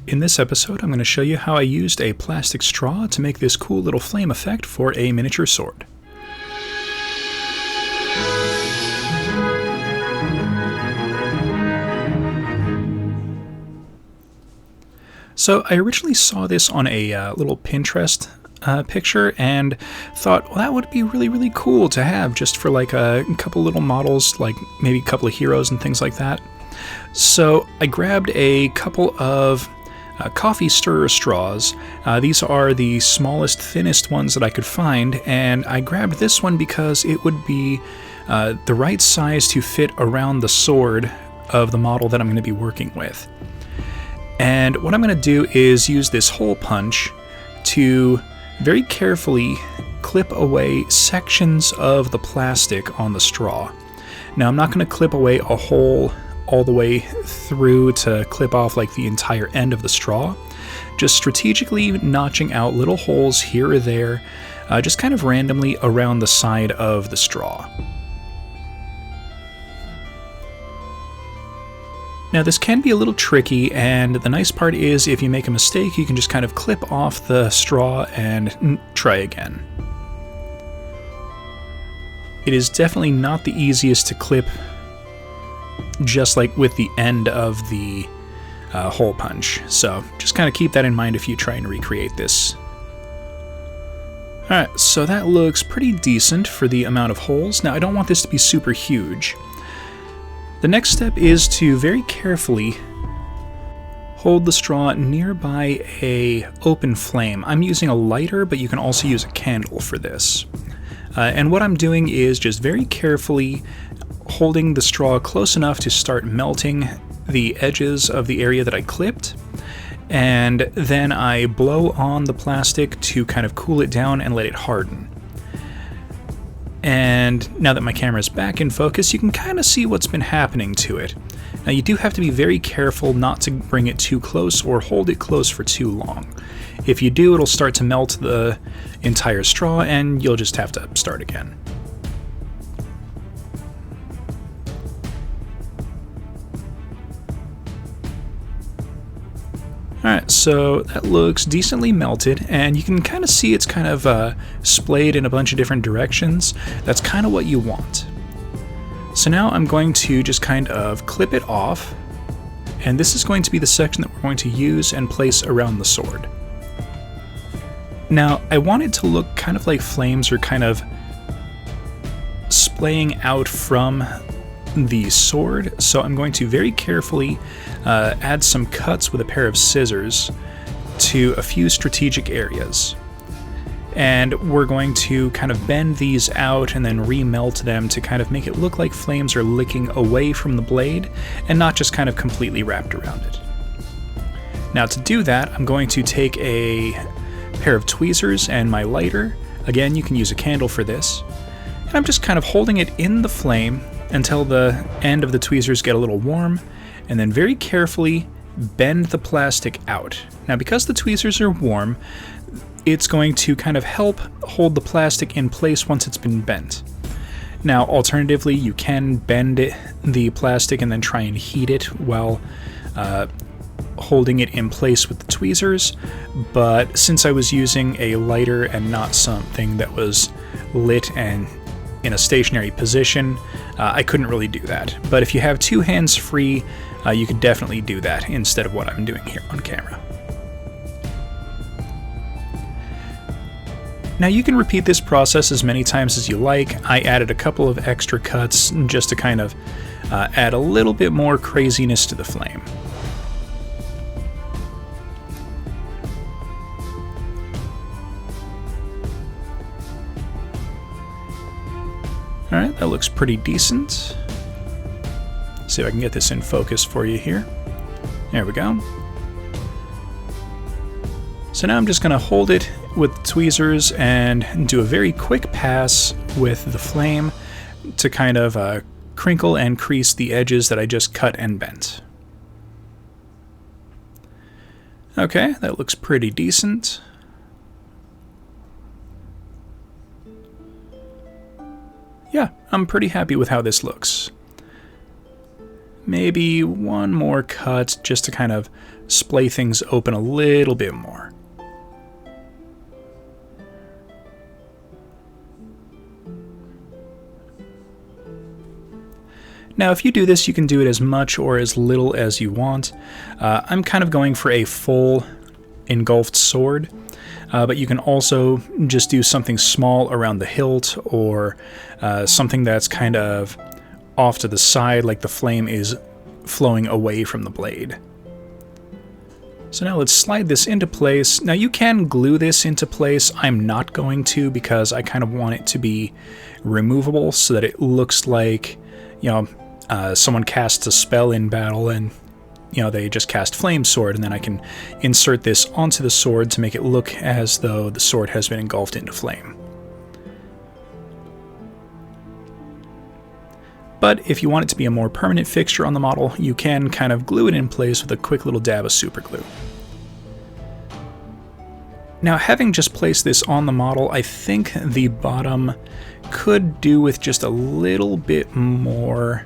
In this episode, I'm going to show you how I used a plastic straw to make this cool little flame effect for a miniature sword. So I originally saw this on a little Pinterest picture and thought, well, that would be really cool to have just for like a couple little models, like maybe a couple of heroes and things like that. So I grabbed a couple of coffee stirrer straws. These are the smallest, thinnest ones that I could find, and I grabbed this one because it would be the right size to fit around the sword of the model that I'm going to be working with. And what I'm going to do is use this hole punch to very carefully clip away sections of the plastic on the straw. Now, I'm not going to clip away a hole all the way through to clip off like the entire end of the straw, just strategically notching out little holes here or there, just kind of randomly around the side of the straw. Now, this can be a little tricky, and the nice part is if you make a mistake, you can just kind of clip off the straw and try again. It is definitely not the easiest to clip just like with the end of the hole punch, so just kind of keep that in mind if you try and recreate this. Alright, so that looks pretty decent for the amount of holes. Now, I don't want this to be super huge. The next step is to very carefully hold the straw nearby a open flame. I'm using a lighter, but you can also use a candle for this. And what I'm doing is just very carefully holding the straw close enough to start melting the edges of the area that I clipped, and then I blow on the plastic to kind of cool it down and let it harden. And now that my camera is back in focus, you can kind of see what's been happening to it. Now, you do have to be very careful not to bring it too close or hold it close for too long. If you do, it'll start to melt the entire straw and you'll just have to start again. Alright, so that looks decently melted, and you can kind of see it's kind of splayed in a bunch of different directions. That's kind of what you want. So now I'm going to just kind of clip it off, and this is going to be the section that we're going to use and place around the sword. Now, I want it to look kind of like flames are kind of splaying out from the sword, so I'm going to very carefully add some cuts with a pair of scissors to a few strategic areas. And we're going to kind of bend these out and then remelt them to kind of make it look like flames are licking away from the blade and not just kind of completely wrapped around it. Now, to do that, I'm going to take a pair of tweezers and my lighter. Again, you can use a candle for this. And I'm just kind of holding it in the flame until the end of the tweezers get a little warm, and then very carefully bend the plastic out. Now, because the tweezers are warm, it's going to kind of help hold the plastic in place once it's been bent. Now, alternatively, you can bend the plastic and then try and heat it while holding it in place with the tweezers, but since I was using a lighter and not something that was lit and in a stationary position, I couldn't really do that. But if you have two hands free, you could definitely do that instead of what I'm doing here on camera. Now, you can repeat this process as many times as you like. I added a couple of extra cuts just to kind of add a little bit more craziness to the flame. Alright, that looks pretty decent. Let's see if I can get this in focus for you here. There we go. So now I'm just going to hold it with the tweezers and do a very quick pass with the flame to kind of crinkle and crease the edges that I just cut and bent. Okay, that looks pretty decent. Yeah, I'm pretty happy with how this looks. maybe one more cut just to kind of splay things open a little bit more. Now, if you do this, you can do it as much or as little as you want. I'm kind of going for a full engulfed sword, but you can also just do something small around the hilt, or something that's kind of off to the side, like the flame is flowing away from the blade. So now let's slide this into place. Now you can glue this into place. I'm not going to, because I kind of want it to be removable so that it looks like, you know, someone casts a spell in battle and, you know, they just cast Flame Sword, and then I can insert this onto the sword to make it look as though the sword has been engulfed into flame. But if you want it to be a more permanent fixture on the model, you can kind of glue it in place with a quick little dab of super glue. Now, having just placed this on the model, I think the bottom could do with just a little bit more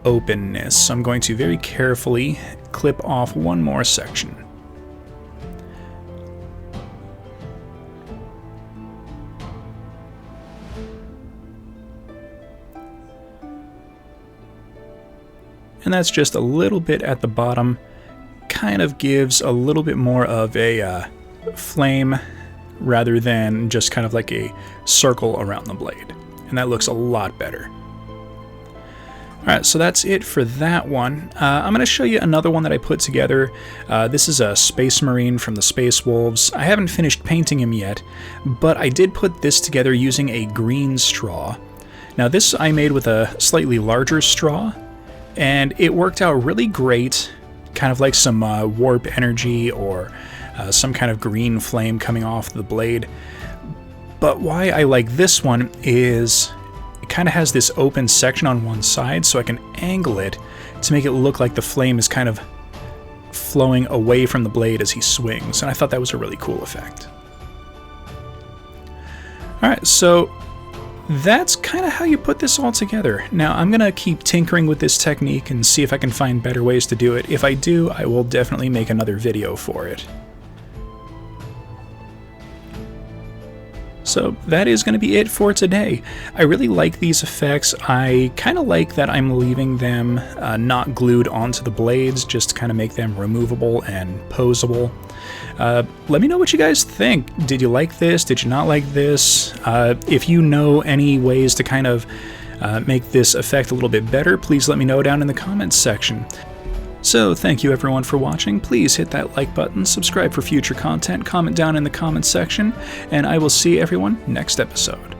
openness. So I'm going to very carefully clip off one more section. And that's just a little bit at the bottom. Kind of gives a little bit more of a flame rather than just kind of like a circle around the blade. And that looks a lot better. Alright, so that's it for that one. I'm going to show you another one that I put together. This is a Space Marine from the Space Wolves. I haven't finished painting him yet, but I did put this together using a green straw. Now this I made with a slightly larger straw, and it worked out really great. Kind of like some warp energy or some kind of green flame coming off the blade. But why I like this one is it kind of has this open section on one side, so I can angle it to make it look like the flame is kind of flowing away from the blade as he swings, and I thought that was a really cool effect. Alright, so that's kind of how you put this all together. Now I'm going to keep tinkering with this technique and see if I can find better ways to do it. If I do, I will definitely make another video for it. So that is going to be it for today. I really like these effects. I kind of like that I'm leaving them not glued onto the blades, just to kind of make them removable and posable. Let me know what you guys think. Did you like this? Did you not like this? If you know any ways to kind of make this effect a little bit better, please let me know down in the comments section. So thank you everyone for watching. Please hit that like button, subscribe for future content, comment down in the comments section, and I will see everyone next episode.